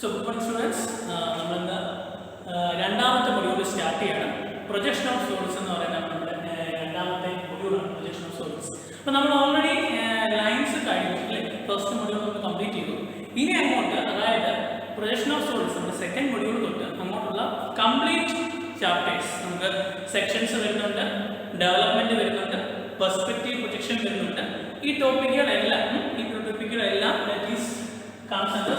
So, students, രണ്ടാമത്തെ module start ചെയ്യണം. Projection of solids എന്ന് പറയുന്നത് നമ്മുടെ രണ്ടാമത്തെ മൊഡ്യൂളാണ് പ്രൊജക്ഷൻ ഓഫ് സോളിഡ്സ്. അപ്പോൾ നമ്മൾ ഓൾറെഡി ലൈൻസ് കഴിഞ്ഞിട്ട് ഫസ്റ്റ് മൊഡ്യൂൾ നമ്മൾ കംപ്ലീറ്റ് ചെയ്തു. ഇനി അങ്ങോട്ട് അതായത് പ്രൊജക്ഷൻ ഓഫ് സോളിഡ്സ് നമ്മുടെ സെക്കൻഡ് മൊഡ്യൂൾ തൊട്ട് അങ്ങോട്ടുള്ള കംപ്ലീറ്റ് ചാപ്റ്റേഴ്സ് നമുക്ക് സെക്ഷൻസ് വരുന്നുണ്ട്, ഡെവലപ്മെന്റ് വരുന്നുണ്ട്, പെർസ്പെക്റ്റീവ് പ്രൊജക്ഷൻ വരുന്നുണ്ട്. ഈ ടോപ്പിക്കുകളെല്ലാം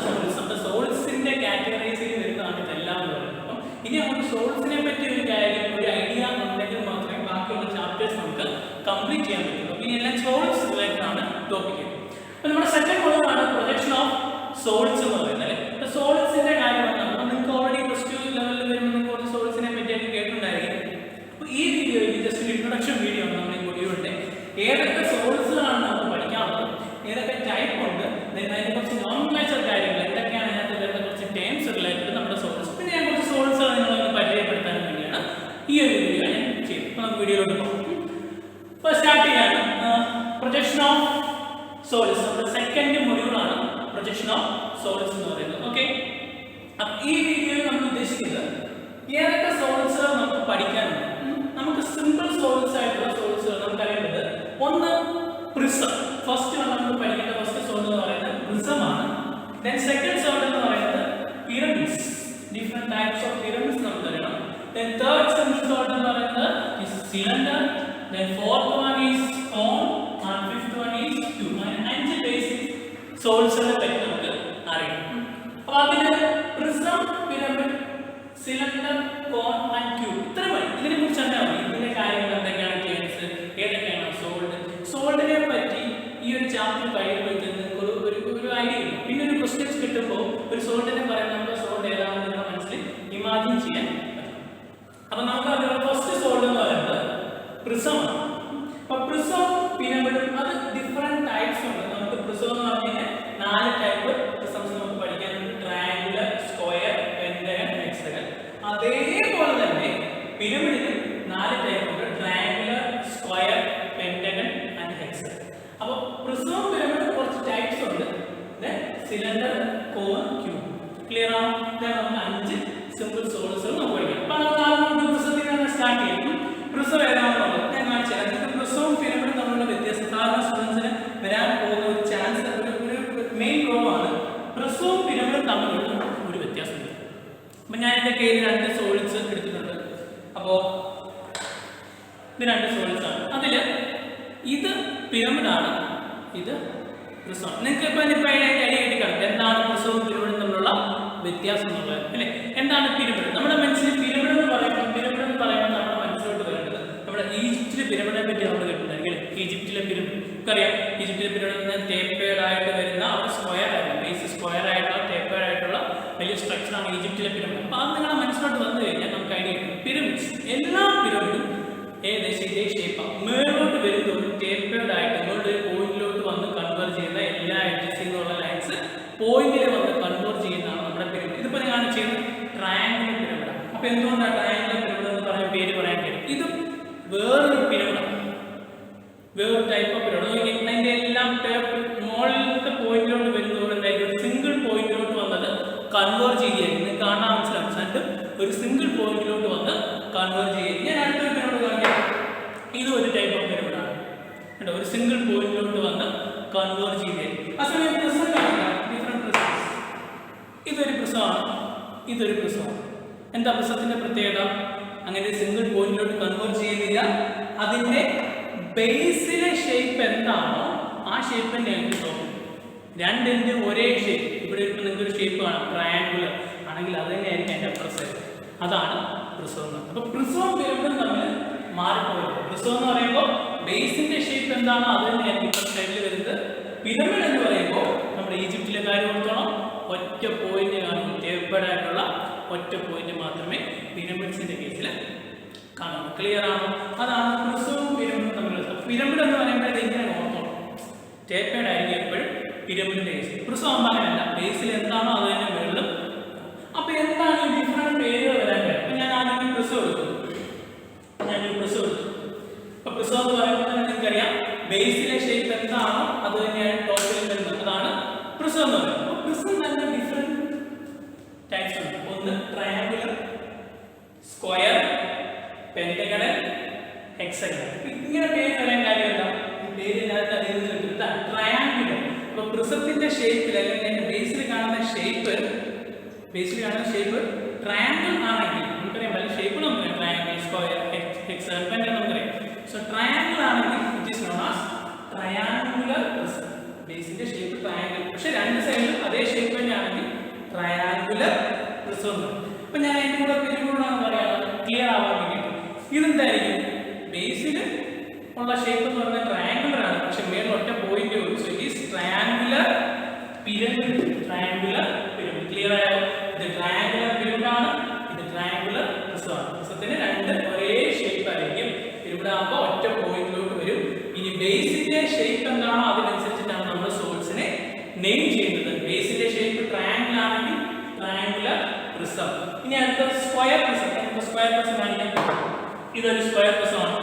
നമ്മുടെ സോളിഡ്സിന്റെ കാറ്റഗറൈസിൽ വരുന്നതാണ് ഇതെല്ലാം എന്ന് പറയുന്നത്. അപ്പം ഇനി നമുക്ക് സോളിഡ്സിനെ പറ്റി ഒരു കാര്യം ഒരു ഐഡിയ ഉണ്ടെങ്കിൽ മാത്രമേ ബാക്കിയുള്ള ചാപ്റ്റേഴ്സ് നമുക്ക് കംപ്ലീറ്റ് ചെയ്യാൻ പറ്റുള്ളൂ. ഇനി എല്ലാം സോളിഡ്സ് റിലേറ്റഡാണ് ടോപ്പിക്ക്. അപ്പം നമ്മുടെ സെക്കൻഡ് മൊഡ്യൂളാണ് പ്രൊജക്ഷൻ ഓഫ് സോളിഡ്സ് എന്ന് പറയുന്നത് അല്ലേ. അപ്പോൾ സോളിഡ്സിന്റെ കാര്യമാണ് നിങ്ങൾക്ക് ഓൾറെഡി പ്ലസ് ടു ലെവലിൽ വരുമ്പോൾ നിങ്ങൾക്ക് കുറച്ച് സോളിഡ്സിനെ പറ്റിയൊക്കെ കേട്ടിട്ടുണ്ടായിരിക്കും. അപ്പോൾ ഈ വീഡിയോയിൽ ജസ്റ്റ് ഒരു ഇൻട്രൊഡക്ഷൻ വീഡിയോ ആണ് നമ്മുടെ ഈ മൊഡ്യൂളിന്റെ. ഏതൊക്കെ സോളിഡ്സുകളാണ് നമുക്ക് പഠിക്കാനുള്ളത്, ഏതൊക്കെ ടൈപ്പ് ഉണ്ട്, അതിനെ കുറച്ച് നോമൻക്ലേച്ചർ കാര്യങ്ങൾ എന്തൊക്കെയാണ് അതിനകത്ത് വരുന്ന കുറച്ച് ടേംസ് റിലേറ്റഡ് നമ്മുടെ സോളിഡ്സ്, പിന്നെ ഞാൻ കുറച്ച് സോളിഡ്സുകൾ നിങ്ങളൊന്ന് പരിചയപ്പെടുത്താൻ വേണ്ടിയാണ് ഈ ഒരു വീഡിയോ ഞാൻ ചെയ്തത്. അപ്പോൾ നമുക്ക് വീഡിയോയിലോട്ട് പോകാം. ഇപ്പോൾ സ്റ്റാർട്ട് ചെയ്യാണ് പ്രൊജക്ഷൻ ഓഫ് സോളിഡ്സ്. നമ്മുടെ സെക്കൻഡ് മൊഡ്യൂളാണ് പ്രൊജക്ഷൻ ഓഫ് സോളിഡ്സ് എന്ന് പറയുന്നത്. ഓക്കെ, അപ്പം ഈ വീഡിയോയിൽ നമ്മൾ ഉദ്ദേശിക്കുന്നത് ഏതൊക്കെ സോളിഡ്സുകൾ നമുക്ക് പഠിക്കാനുണ്ട്. നമുക്ക് സിമ്പിൾ സോളിഡ്സ് ആയിട്ടുള്ള സോളിഡ്സുകൾ നമുക്ക് അറിയേണ്ടത് ഒന്ന് പ്രിസം. ഫസ്റ്റ് നമ്മൾ പഠിക്കേണ്ട ഫസ്റ്റ് സോൾഡ് എന്ന് പറയുന്നത് പ്രിസമാണ്. ദെൻ സെക്കൻഡ് സോൾഡ് എന്ന് പറയുന്നത് pyramids. Different types of pyramids നമുക്ക് അറിയണം. ദെൻ തേർഡ് സോൾഡ് എന്ന് പറയുന്നത് cylinder. Then fourth one is cone and fifth one is tube. അങ്ങനെ 5 ബേസിക് സോൾഡ്സുകളെ പറ്റി നമുക്ക് അറിയാം. അപ്പോൾ അതിന് prism, pyramid, cylinder, cone and tube ഇത്രയും മതി. ഇതിനെ കുറിച്ച് എന്താ ഇതിന്റെ കാര്യങ്ങൾ എന്തൊക്കെയാണ്, ക്ലെയിംസ് ഏതൊക്കെയാണ്, സോൾഡിനെ പറ്റി ഈ ഒരു ചാപ്റ്റർ കഴിയുമ്പോഴത്തേക്ക് നിങ്ങൾക്ക് ഒരു ഐഡിയ കിട്ടും. പിന്നെ ഒരു ക്വസ്റ്റ്യൻസ് കിട്ടുമ്പോൾ ഒരു സോൾഡിനെ പറയുമ്പോൾ നമ്മുടെ സോൾഡ് ഏതാണെന്ന് നിങ്ങളുടെ മനസ്സിൽ ഇമാജിൻ ചെയ്യാൻ പറ്റും. അപ്പൊ നമുക്ക് അതിനുള്ള ഫസ്റ്റ് സോൾഡ് എന്ന് പറയുന്നത് പ്രിസമാണ്. അപ്പൊ പ്രിസം, പിരമിഡും അത് ഡിഫറെന്റ് ടൈപ്സ് ഉണ്ട്. നമുക്ക് പ്രിസം എന്ന് പറഞ്ഞു കഴിഞ്ഞാൽ 4 ടൈപ്പ് പ്രിസംസ് നമുക്ക് പഠിക്കാനുണ്ട്. Triangular, square, pentagon, hexagon. അതേപോലെ തന്നെ പിരമിഡിന് 4 ടൈപ്പ് ഉണ്ട്. Triangular, square, pentagon and hexagon. അപ്പോൾ പ്രിസം, പിരമിഡ് കുറച്ച് ടൈപ്സ് ഉണ്ട്. സിലിണ്ടർ, കോൺ, ക്യൂബ്. ക്ലിയർ ആണോ? ഇതാണ് നമുക്ക് 5 സിമ്പിൾ സോൾഡ്സുകൾ നമുക്ക് പഠിക്കാം. അപ്പോൾ നമുക്ക് ആദ്യം പ്രിസത്തിൽ സ്റ്റാർട്ട് ചെയ്യാം. പ്രിസം ഏതാണെന്നുള്ളത് ഞാൻ കാണിച്ചു തരാം. നിങ്ങൾക്ക് പ്രിസവും പിരമിഡും തമ്മിലുള്ള വ്യത്യാസം സാധാരണ സ്റ്റുഡൻസിന് വരാൻ പോകുന്ന ഒരു ചാൻസ് ഒരു മെയിൻ പ്രോബ്ലമാണ്. പ്രിസവും പിരമിഡും തമ്മിലുള്ള ഒരു വ്യത്യാസം. അപ്പം ഞാൻ എൻ്റെ കയ്യിൽ 2 സോൾഡ്സ് എടുത്തിട്ടുണ്ട്. അപ്പോൾ ഇത് 2 സോൾഡ്സ് ആണ്. അതിൽ ഇത് പിരമിഡാണ്, ഇത് പ്രിസമാണ്. നിങ്ങൾക്ക് ഇപ്പം ഐഡിയ കിട്ടി കാണും എന്താണ് പ്രിസവും പിരമിഡും തമ്മിലുള്ള വ്യത്യാസം എന്നുള്ളത് അല്ലേ. എന്താണ് പിരമിഡ്? നമ്മുടെ മനസ്സിൽ പിരമിഡ് എന്ന് പറയുമ്പോൾ നമ്മുടെ മനസ്സിലോട്ട് വരേണ്ടത് നമ്മുടെ ഈജിപ്തിലെ പിരമിഡിനെ പറ്റി നമ്മൾ കേട്ടിട്ടുണ്ടായിരിക്കും അല്ലേ. ഈജിപ്തിലെ പിരമിഡ് നമുക്കറിയാം. ഈജിപ്തിലെ പിരമിഡ് ടേപ്പേഡ് ആയിട്ട് വരുന്ന അവിടെ സ്ക്വയർ ആയിട്ടുള്ള ബേസ് സ്ക്വയർ ആയിട്ടുള്ള ടേപ്പേഡ് ആയിട്ടുള്ള വലിയ സ്ട്രക്ചറാണ് ഈജിപ്തിലെ പിരമിഡ്. അപ്പോൾ അത് നിങ്ങളുടെ മനസ്സിലോട്ട് വന്നു കഴിഞ്ഞാൽ നമുക്ക് ഐഡിയ കിട്ടും. പിരമിഡ്സ് എല്ലാ പിരമിഡും ഏകദേശം ഇതേ ഷേപ്പാണ്. മേലോട്ട് വരുന്നതും ടേപ്പേഡ് ആയിട്ട് നിങ്ങളുടെ പോയിന്റിലോട്ട് വന്ന് കൺവേർട്ട് ചെയ്യുന്ന എല്ലാ എഡ്ജസിൽ നിന്നുള്ള ലൈൻസ് പോയിന്റിൽ വന്ന് കൺവേർട്ട് ചെയ്യുന്നതാണ് നമ്മുടെ പിരമിഡ്. ഇതിപ്പോൾ ഞാൻ ചെയ്യുന്നത് ട്രയാങ്കുലർ പിരമിഡാണ്. അപ്പോൾ എന്തുകൊണ്ടാണ് ട്രയാങ്കുലർ പിരമിഡ് എന്ന് പറയുന്ന പേര് പറയാൻ കഴിയും? ഇത് വേറൊരു പിരമിഡാണ്, വേറൊരു ടൈപ്പ് ഓഫ് പിരമിഡ്. അതിൻ്റെ എല്ലാം മോളിലത്തെ പോയിന്റിലോട്ട് വരുന്നതോടെ എന്തായാലും ഒരു സിംഗിൾ പോയിന്റിലോട്ട് വന്നത് കൺവേർട്ട് ചെയ്യുകയായിരിക്കും. നിങ്ങൾക്ക് കാണാൻ മനസ്സിലാക്കും. ഒരു സിംഗിൾ പോയിന്റിലോട്ട് വന്ന് കൺവേർട്ട് ചെയ്യുക. ഞാൻ അടുത്തൊരു പിരമിഡ് കാണിക്കാം. ഇത് ഒരു ടൈപ്പ് ഓഫ് പിരമിഡാണ്. ഒരു സിംഗിൾ പോയിന്റിലോട്ട് വന്ന് കൺവേർട്ട് ചെയ്യുകയായിരിക്കും. ആ സമയം പ്രിസം കാണിക്കാം. Different prisms. ഇതൊരു പ്രിസമാണ്, ഇതൊരു പ്രിസമാണ്. എന്താ പ്രിസത്തിന്റെ പ്രത്യേകത? അങ്ങനെ സിംഗിൾ പോയിന്റിലോട്ട് കൺവേർട്ട് ചെയ്യുന്നില്ല. അതിന്റെ ബേസിലെ ഷേപ്പ് എന്താണോ ആ ഷേപ്പ് തന്നെയാണ് ടോപ്പ്. 2 എൻഡ് ഒരേ ഷേപ്പ്. ഇവിടെ ഇപ്പം നിങ്ങൾക്കൊരു ഷേപ്പ് കാണാം, ട്രയാങ്കുലർ ആണെങ്കിൽ അത് തന്നെയായിരിക്കും എൻ്റെ പ്രസർ. അതാണ് പ്രിസം എന്ന് പറയുന്നത്. അപ്പോൾ പ്രിസവും പിരമിഡും തമ്മിൽ മാറിപ്പോയത്. പ്രിസം എന്ന് പറയുമ്പോൾ ബേസിന്റെ ഷേപ്പ് എന്താണോ അത് തന്നെയായിരിക്കും ഇപ്പം സൈഡിൽ വരുന്നത്. പിരമിഡ് എന്ന് പറയുമ്പോൾ നമ്മുടെ ഈജിപ്തിലെ കാര്യം ഓർത്തോണം, ഒറ്റ പോയിന്റ് കാണും. ടേപ്പേഡ് ആയിട്ടുള്ള ഒറ്റ പോയിന്റ് മാത്രമേ പിരമിഡ്സിന്റെ കേസിൽ കാണുള്ളൂ. ക്ലിയർ ആണോ? അതാണ് പ്രിസവും പിരമിഡും തമ്മിലുള്ള. പിരമിഡ് എന്ന് പറയുമ്പോൾ ഇങ്ങനെ ഓർത്തോണം, ടേപ്പേഡ് ആയിരിക്കും എപ്പോഴും പിരമിഡിന്റെ കേസിൽ. പ്രിസം ആകുമ്പോൾ അങ്ങനെയല്ല, ബേസിൽ എന്താണോ അത് തന്നെ മുകളിലും. അപ്പൊ എന്താണ് ഡിഫറെന്റ് പേരുകൾ വരാൻ കഴിയും? അപ്പൊ ഞാൻ ആദ്യം പ്രിസം എടുത്തു. അപ്പൊ പ്രിസം എന്ന് പറയുമ്പോൾ നിങ്ങൾക്കറിയാം ബേസിലെ ഷേപ്പ് എന്താണോ അത് തന്നെയാണ് ടോപ്പിൽ വരുന്നത്. അതാണ് പ്രിസം എന്ന് പറയുന്നത്. അപ്പൊ പ്രിസം നല്ല ഡിഫറെന്റ് ഹെക്സഗണൽ. ഇങ്ങനെ പേര് വരാൻ കാര്യമല്ല, ഈ പേരിനകത്ത് അതിൽ നിന്ന് കിട്ടുന്ന ട്രയാങ്കുലർ. അപ്പൊ പ്രിസത്തിന്റെ ഷേപ്പിൽ അല്ലെങ്കിൽ അതിന്റെ ബേസിൽ കാണുന്ന ഷേപ്പ് ട്രയാങ്കിൾ ആണെങ്കിൽ നമുക്കറിയാം, പല ഷേപ്പ് നമുക്കറിയാം, ട്രയാങ്കിൾ, സ്ക്വയർ, ഹെക്സഗൺ, പെന്റഗൺ നമുക്കറിയാം. സോ ട്രയാങ്കിൾ ആണെങ്കിൽ it is known as triangular prism. ബേസിന്റെ ഷേപ്പ് ട്രയാങ്കിൾ, പക്ഷെ രണ്ട് സൈഡിലും അതേ ഷേപ്പ് തന്നെയാണെങ്കിൽ ട്രയാങ്കുലർ പ്രിസം എന്ന് പറയും. അപ്പൊ ഞാൻ അതിന്റെ കൂടെ പിരിമുകളാണ് പറയാറ്, ക്ലിയർ ആവാൻ വേണ്ടിയിട്ട്. ഇതെന്തായിരിക്കും? ബേസിൽ ഉള്ള ഷേപ്പ് എന്ന് പറഞ്ഞാൽ ട്രയാങ്കുലർ ആണ്, പക്ഷെ മേളിൽ ഒറ്റ പോയിന്റ് ഉള്ളൂ. So it is triangular pyramid. Triangular pyramid. Clear ആയോ? ഇത് ട്രയാങ്കുലർ പിരമിഡ് ആണ്, ഇത് ട്രയാങ്കുലർ പ്രിസമാണ്. പ്രിസത്തിന് രണ്ട് ഒരേ ഷേപ്പ് ആയിരിക്കും. പിരമിഡ് ആകുമ്പോൾ ഒറ്റ പോയിന്റിലോട്ട് വരും. ഇനി ബേസിന്റെ ഷേപ്പ് എന്താണോ അതിനനുസരിച്ചിട്ടാണ് നമ്മൾ സോൾസിനെ നെയിം ചെയ്യുന്നത്. ബേസിന്റെ ഷേപ്പ് ട്രയാങ്കിൾ ആണെങ്കിൽ ട്രയാങ്കുലർ പ്രിസം. ഇനി അടുത്ത സ്ക്വയർ പ്രിസം. നമുക്ക് സ്ക്വയർ പ്രിസം കാണിക്കാം. ഇതൊരു സ്ക്വയർ പ്രിസമാണ്,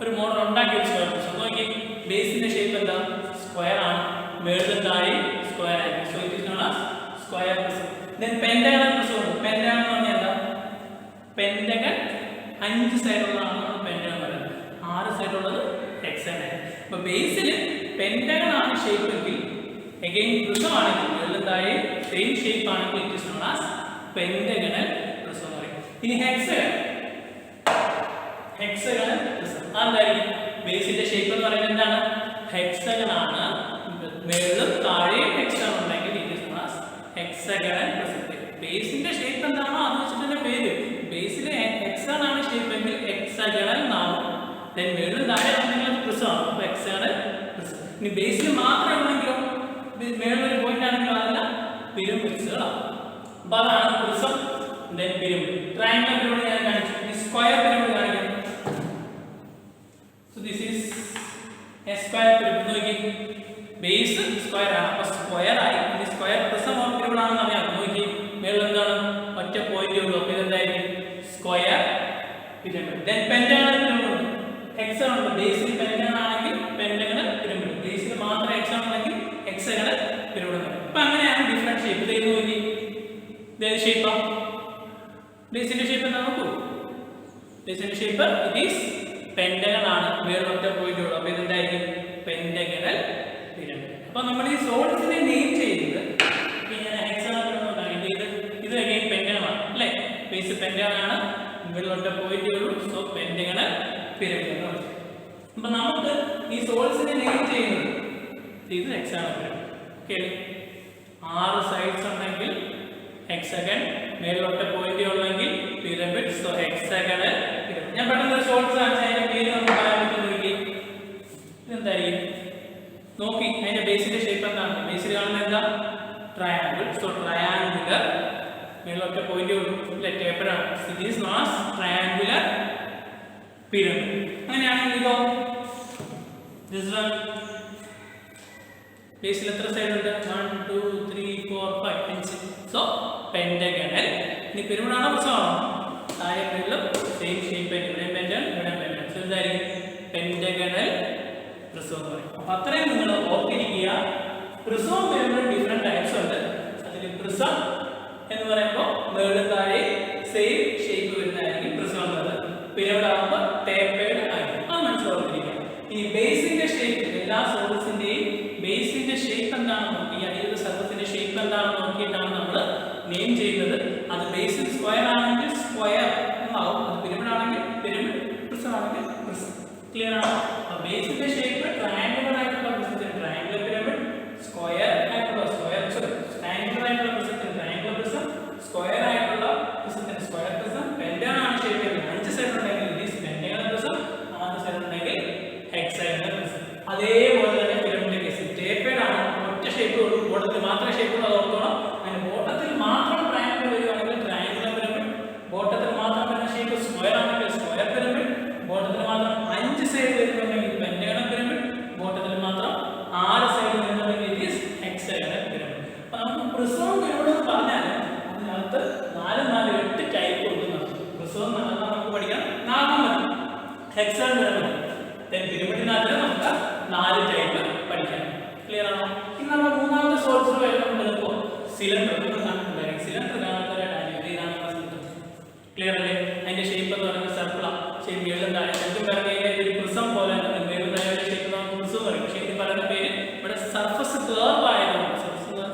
ഒരു മോഡൽ ഉണ്ടാക്കിയ സ്ക്വയർ പ്രിസം. നോക്കി, ബേസിന്റെ ഷേപ്പ് എന്താ? സ്ക്വയർ ആണ്, മേളിലും താഴെ സ്ക്വയർ ആയിരിക്കും. So it is known as square prism. Then pentagonal prism ഉണ്ട്. പെന്റഗൺ എന്ന് പറഞ്ഞാൽ എന്താ? പെന്റഗൺ 5 സൈഡുള്ളതാണ് പെന്റഗൺ പറയുന്നത്, 6 സൈഡുള്ളത് ഹെക്സഗൺ. അപ്പൊ ബേസിൽ പെന്റഗൺ ആണ് ഷേപ്പ് എങ്കിൽ, അഗൈൻ പ്രിസം ആണെങ്കിൽ മേളിലും താഴെ സെയിം ഷേപ്പ് ആണെങ്കിൽ it is known as pentagonal prism എന്ന് പറയും. ഇനി ഹെക്സഗൺ പ്രിസം അതായിരിക്കും. ബേസിന്റെ ഷേപ്പ് എന്ന് പറയുന്നത് എന്താണ്? ഹെക്സഗൺ ആണ്, മേളിലും താഴെയും ഹെക്സഗൺ ഉണ്ടെങ്കിൽ it is known as hexagonal prism. ബേസിന്റെ ഷേപ്പ് എന്താണോ അത് വെച്ചിട്ട് തന്നെ പേര്. ബേസിൽ ഹെക്സഗൺ ആണ് ഷേപ്പ് എങ്കിൽ ഹെക്സഗണൽ എന്നാവും. ദെൻ മേളിലും താഴെ ഉണ്ടെങ്കിൽ അത് പ്രിസമാണ്, അപ്പൊ ഹെക്സഗണൽ പ്രിസം. ഇനി ബേസിൽ മാത്രമേ ഉണ്ടെങ്കിലോ, മേളിലൊരു പോയിന്റ് ആണെങ്കിലോ അതെല്ലാം പിരമിഡ്സുകളാണ്. അപ്പൊ അതാണ് prism. Then pyramid. Triangular pyramid ഞാൻ കാണിച്ചു. സ്ക്വയർ പിരമിഡ് കാണിക്കാം. So this is a square pyramid. നോക്കി, ബേസ് സ്ക്വയർ ആണ്, അപ്പൊ സ്ക്വയർ ആയി. ഇനി സ്ക്വയർ പ്രിസം ഓർ പിരമിഡ് ആണെന്ന് അറിയാം. നോക്കി, മേളിൽ എന്താണ്? ഒറ്റ പോയിന്റ് ഉള്ളൂ, അപ്പൊ ഇതെന്തായിരിക്കും? Square pyramid. Then pentagonal pyramid. Hexagon ഉണ്ട്. ബേസിൽ പെന്റഗൺ ആണെങ്കിൽ പെന്റഗണൽ പിരമിഡ്, ബേസിൽ മാത്രം ഹെക്സഗൺ ഉണ്ടെങ്കിൽ ഹെക്സഗണൽ പിരമിഡ്. അപ്പൊ അങ്ങനെയാണ് ഡിഫറെന്റ് ഷേപ്പ്. ഇത് നോക്കി, ഇതേത് ഷേപ്പാ? ബേസിന്റെ ഷേപ്പ് എന്താ നോക്കൂ. ബേസിന്റെ ഷേപ്പ് ഇറ്റ് ഈസ് പെന്റഗൺ ആണ്, മേളിൽ ഒറ്റ പോയിന്റ് ഉള്ളൂ, അപ്പൊ ഇതെന്തായിരിക്കും? Pentagonal pyramid. അപ്പൊ നമ്മൾ ഈ സോൾസിനെ നെയിം ചെയ്യുന്നത് ഇത് അഗൈൻ പെന്റഗൺ ആണ് അല്ലേ? ബേസ് പെന്റഗൺ ആണ്, മേളിൽ ഒറ്റ പോയിന്റ് ഉള്ളൂ, സോ പെന്റഗണൽ പിരമിഡ് എന്ന് പറയും. അപ്പൊ നമുക്ക് ഈ സോൾസിനെ നെയിം ചെയ്യുന്നത് ഇത് ഹെക്സാഗണൽ പിരമിഡ്. ഓക്കെ, 6 സൈഡ്സ് ഉണ്ടെങ്കിൽ ഹെക്സഗൺ, മേളിലൊറ്റ പോയിന്റ് ഉള്ളെങ്കിൽ പിരമിഡ്. So hexagonal pyramid. ഞാൻ പെട്ടെന്ന് ഒരു ഷോർട്സ് കാണിച്ചാൽ അതിന്റെ പേര് നമുക്ക് പറയാൻ പറ്റും. നോക്കി, ഇതെന്തായിരിക്കും? നോക്കി, അതിന്റെ ബേസിന്റെ ഷേപ്പ് എന്താണ്? ബേസിൽ കാണുന്നത് എന്താ? ട്രയാങ്കിൾ. സോ ട്രയാങ്കുലർ, മേളിലൊറ്റ പോയിന്റ് ഉള്ളൂ, ടേപ്പർ ആണ്. It is known as triangular pyramid. അങ്ങനെയാണെങ്കിൽ ഇതോ, ബേസിൽ എത്ര സൈഡ് ഉണ്ട്? 1 2 3 4 5 5. So pentagonal. ഇനി പിരമിഡ് ആണോ പ്രിസമാണോ? താഴെ മേളിലും സെയിം ഷേപ്പ് ആയിട്ട്, ഇവിടെ പെന്റഗൺ, ഇവിടെ പെന്റഗൺ. സോ ഇതായിരിക്കും പെന്റഗണൽ പ്രിസം എന്ന് പറയും. അപ്പൊ അത്രയും നിങ്ങൾ ഓർത്തിരിക്കുക. പ്രിസവും പിരമിഡും ഡിഫറെന്റ് ടൈപ്സ് ഉണ്ട്. അതിൽ പ്രിസം എന്ന് പറയുമ്പോൾ മേളിലും താഴെ സെയിം ഷേപ്പ് വരുന്നതായിരിക്കും പ്രിസം എന്നത്. പിരമിഡ് ആകുമ്പോൾ ടേപ്പേർഡ് ആയിരിക്കും. അത് മനസ്സിലാക്കിയിരിക്കുക. ഇനി ബേസിന്റെ ഷേപ്പ്, എല്ലാ സോൾസിന്റെയും ബേസിന്റെ ഷേപ്പ് എന്താണെന്ന് നോക്കി, അടിയിലെ സർഫസിന്റെ ഷേപ്പ് എന്താണെന്ന് നോക്കിയിട്ടാണ് നമ്മൾ നെയിം ചെയ്യുന്നത്. അത് ബേസിൽ സ്ക്വയർ ആണെങ്കിൽ സ്ക്വയർ എന്നാവും, അത് പിരമിഡ് ആണെങ്കിൽ പിരമിഡ്, പ്രിസം ആണെങ്കിൽ പ്രിസം. ക്ലിയർ ആണോ? ബേസിന്റെ ഷേപ്പ് ട്രയാങ്കുലർ ആയിട്ടുള്ള പ്രിസത്തിന് ട്രയാങ്കുലർ പിരമിഡ്, സ്ക്വയർ ആയിട്ടുള്ള സ്ക്വയർ, ട്രയാങ്കുലർ ആയിട്ടുള്ള പ്രിസത്തിന് ട്രയാങ്കുലർ പ്രിസം, സ്ക്വയർ ആയിട്ടുള്ള പ്രിസത്തിന് സ്ക്വയർ പ്രിസം. പെന്റഗൺ ആണ് ഷേപ്പ്, 5 സൈഡ് ഉണ്ടെങ്കിൽ it is pentagonal prism, 6 side ഉണ്ടെങ്കിൽ ഹെക്സാഗണൽ പ്രിസം. അതേപോലെ തന്നെ പിരമിഡിന്റെ കേസ് ടേപ്പേർഡ് ആണ്, ഒറ്റ ഷേപ്പ് ഉള്ളൂ, ബോട്ടത്തിൽ മാത്രം ഷേപ്പ് ഉള്ളത് ഓർത്തോണം. അങ്ങനെ ബോട്ടത്തിൽ മാത്രം ട്രയാങ്കുലർ വരികയാണെങ്കിൽ ട്രയാങ്കുലർ പിരമിഡ്, ബോട്ടത്തിൽ മാത്രം വരുന്ന ഷേപ്പ് സ്ക്വയർ ആണെങ്കിൽ സ്ക്വയർ പിരമിഡ്, ബോട്ടത്തിൽ മാത്രം 5 സൈഡ് വരുന്നുണ്ടെങ്കിൽ പെന്റഗണൽ പിരമിഡ്, ബോട്ടത്തിൽ മാത്രം 6 സൈഡ് വരുന്നുണ്ടെങ്കിൽ ഇറ്റ് ഈസ് ഹെക്സാഗണൽ പിരമിഡ്. അപ്പൊ നമുക്ക് പ്രിസവും പിരമിഡും പറഞ്ഞാൽ അതിനകത്ത് 4 4 8 ടൈപ്പ് ഉണ്ട്. പ്രിസവും നമുക്ക് പഠിക്കാം 4 മതി. ഹെക്സാഗണൽ പിരമിഡ്, പിരമിഡിനകത്ത് നമുക്ക് 4 ടൈപ്പ് പഠിക്കാം. ക്ലിയർ ആണോ? ഇനി നമ്മൾ മൂന്നാമത്തെ സോഴ്സ് വരുമ്പോൾ സിലിണ്ടർ കണ്ടിട്ടുണ്ടായിരിക്കും. സിലിണ്ടർ കാണാത്തവരായിട്ട് ഇതാണ് സിലിണ്ടർ. ക്ലിയർ അല്ലേ? അതിന്റെ ഷേപ്പ് എന്ന് പറയുന്നത് സർക്കിളാണ്. മേളിലും താഴെ ശരിക്കും പറഞ്ഞു കഴിഞ്ഞാൽ ഒരു പ്രിസം പോലെ മേളിലും താഴെ ഷേപ്പ് നമുക്ക് പ്രിസം പറയും. പക്ഷേ ഇത് പറയുന്ന പേര് ഇവിടെ സർഫസ് കർവ് ആയതുകൊണ്ട്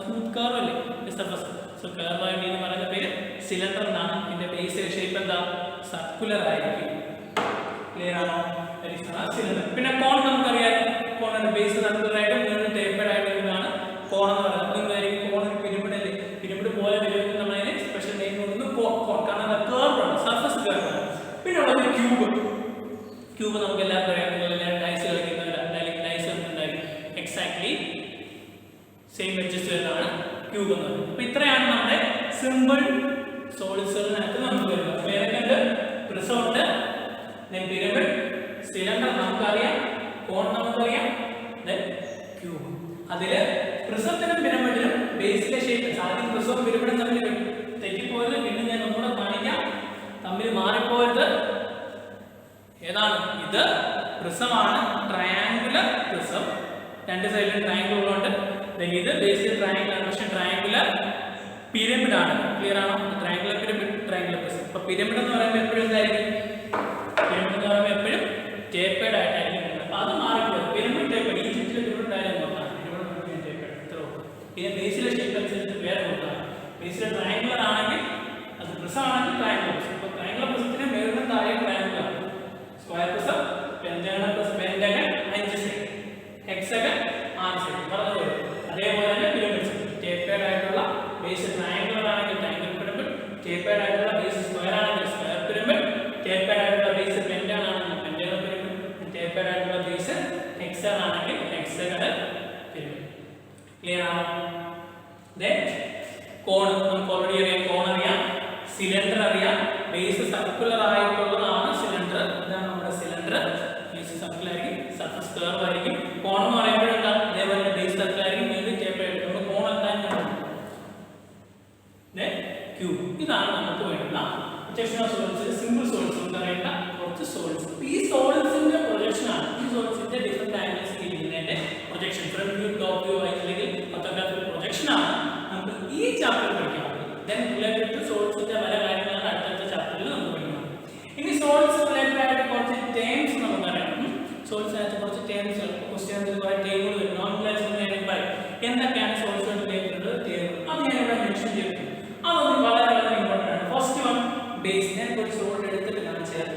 സ്മൂത്ത് കർവ് അല്ലേ സർഫസ്. സോ കർവ് ആയിട്ട് ഇത് പറയുന്ന പേര് സിലിണ്ടർ എന്നാണ്. ഇതിന്റെ ബേസ് ഷേപ്പ് എന്താ സർക്കുലർ ആയിരിക്കും. ക്ലിയർ ആണോ? സിലിണ്ടർ. പിന്നെ കോൺ നമുക്കറിയാം. കോണിന്റെ ബേസ് സർക്കുലർ ആയിട്ട് മുകളിൽ ടേപ്പേർഡ് ആയിട്ട് വരുന്നതാണ് കോൺ എന്ന് പറയുന്നത്. കോൺ പിരമിഡ് അല്ലേ, പിരമിഡ് പോലെ വരുന്നത് നമ്മളതിനെ സ്പെഷ്യൽ നെയിം കൊടുക്കുന്നു കോൺ. കാരണം അത് കർവ് ആണ്, സർഫസ് കർവ് ആണ്. പിന്നെ ഉള്ളത് ക്യൂബ്. ക്യൂബ് നമുക്ക് എല്ലാവർക്കും അറിയാം. ഡൈസ് കളിക്കുന്നവർ ഡൈസ് ഉണ്ടായിരിക്കും എക്സാക്ട്ലി സെയിം എഡ്ജസ് വരുന്നതാണ് ക്യൂബ് എന്ന് പറയുന്നത്. അപ്പൊ ഇത്രയാണ് നമ്മുടെ സിമ്പിൾ സോളിഡ്സുകളിനകത്ത് നമുക്ക് വരുന്നത്. ഏതൊക്കെയുണ്ട്? പ്രിസം ഉണ്ട്, പിരമിഡ്, സിലിണ്ടർ നമുക്കറിയാം, കോൺ നമുക്കറിയാം, ക്യൂബ്. അതില് പ്രിസത്തിനും പിരമിഡിനും ബേസിലെ ഷേപ്പ് ആദ്യം പ്രിസവും പിരമിഡും തമ്മിൽ തെറ്റിപ്പോയത് പിന്നെ ഞാൻ ഒന്നുകൂടെ കാണിക്കാം. തമ്മിൽ മാറിപ്പോയത് ഏതാണ്? ഇത് പ്രിസമാണ്, ട്രയാങ്കുലർ പ്രിസം. രണ്ട് സൈഡിലും ട്രയാങ്കിൾ ഉള്ളതുകൊണ്ട് ഇത് ബേസിൽ ട്രയാങ്കിൾ ആണ്, പക്ഷെ ട്രയാങ്കുലർ പിരമിഡ് ആണ്. ക്ലിയർ ആണോ? Triangular pyramid, triangular prism. അപ്പൊ പിരമിഡ് എന്ന് പറയുമ്പോൾ എപ്പോഴും എന്തായിരിക്കും? പിരമിഡ് എന്ന് പറയുമ്പോൾ എപ്പോഴും ടേപ്പേർഡ് ആയിട്ടായിരിക്കും. അപ്പൊ അത് മാറിപ്പോയത് പിരമിഡ് ടേപ്പേർഡ്. ഈജിപ്തിലെ പിരമിഡ് ആയാലും നോക്കാം, പിന്നെ ബേസിലെ ഷേപ്പ് അനുസരിച്ച് വേറെ കൊടുക്കാം. ബേസിലെ ട്രയാങ്കുലർ ആണെങ്കിൽ അത് പ്രിസം ആണെങ്കിൽ ട്രയാങ്കുലർ പ്രിസം. അപ്പോൾ ട്രയാങ്കുലർ പ്രിസത്തിന് മേളിലും താഴെ ട്രയാങ്കുലർ ആണ്. Square prism, pentagon plus pentagon 5 side, hexagon 6 side പറഞ്ഞു. അതേപോലെ തന്നെ പിരമിഡ് ടേപ്പേർഡ് ആയിട്ടുള്ള ബേസ് ട്രയാങ്കുലർ ആണെങ്കിൽ ട്രയാങ്കുലർ പിരമിഡ്, ടേപ്പേർഡ് ആയിട്ടുള്ള ബേസ് സ്ക്വയർ ആണെങ്കിൽ സ്ക്വയർ പിരമിഡ്, ടേപ്പേർഡ് ആയിട്ടുള്ള ബേസ് പെന്റഗൺ ആണെങ്കിൽ പെന്റഗൺ പിരമിഡ്, ടേപ്പേർഡ് ആയിട്ടുള്ള ബേസ് ഹെക്സഗൺ ആണെങ്കിൽ ഹെക്സഗൺ പിരമിഡ്. ക്ലിയർ ആണോ? കോൺ നമുക്ക് ഓൾറെഡി അറിയാം, കോൺ അറിയാം, സിലിണ്ടർ അറിയാം. ബേസ് സർക്കുലർ ആയിട്ടുള്ളതാണ് സിലിണ്ടർ. ഇതാണ് നമ്മുടെ സിലിണ്ടർ. ബേസ് സർക്കുലർ ആയിരിക്കും, സർഫസ് കർവ് ആയിരിക്കും. കോൺ എന്ന് പറയുമ്പോൾ എന്താ? അതേപോലെ ബേസ് സർക്കുലർ ആയിരിക്കും, മേളിൽ ടേപ്പേർഡ് ആയിരിക്കും. നമ്മൾ കോൺ എന്താ? ക്യൂബ്. ഇതാണ് നമുക്ക് വേണ്ടുന്ന projection of solids. Simple solids നമുക്ക് അറിയേണ്ട കുറച്ച് സോളിഡ്സ്. ഈ സോളിഡ്സിന്റെ പ്രൊജക്ഷൻ ആണ്, ഈ സോളിഡ്സിന്റെ ഡിഫറെന്റ് ആംഗിൾസ് ചെയ്യുന്നതിന്റെ projection. Front view, top view അല്ലെങ്കിൽ ഫോട്ടോഗ്രാഫി പ്രൊജക്ഷൻ ആണ് നമുക്ക് ഈ ചാപ്റ്ററിൽ പഠിക്കാൻ. ദെൻ റിലേറ്റഡ് ടു സോളിഡ്സിന്റെ പല കാര്യങ്ങളാണ് അടുത്ത ചാപ്റ്ററിൽ നമുക്ക് പഠിക്കുന്നത്. ഇനി സോളിഡ്സ് റിലേറ്റഡ് ആയിട്ട് കുറച്ച് ടേംസ് നമുക്കറിയാം. സോളിഡ്സിനകത്ത് കുറച്ച് ടേംസ് ക്വസ്റ്റ്യൻസിൽ കുറെ ടേമുകൾ വരും. എന്തൊക്കെയാണ് സോളിഡ്സ് റിലേറ്റഡ് ടേമുകൾ? അത് ഞാൻ ഇവിടെ മെൻഷൻ ചെയ്തിട്ടുണ്ട്. അതൊന്നും വളരെ വളരെ ഇമ്പോർട്ടൻ്റ് ആണ്. First one base. ഞാൻ ഒരു സോളിഡ് എടുത്തിട്ട് കാണിച്ചാൽ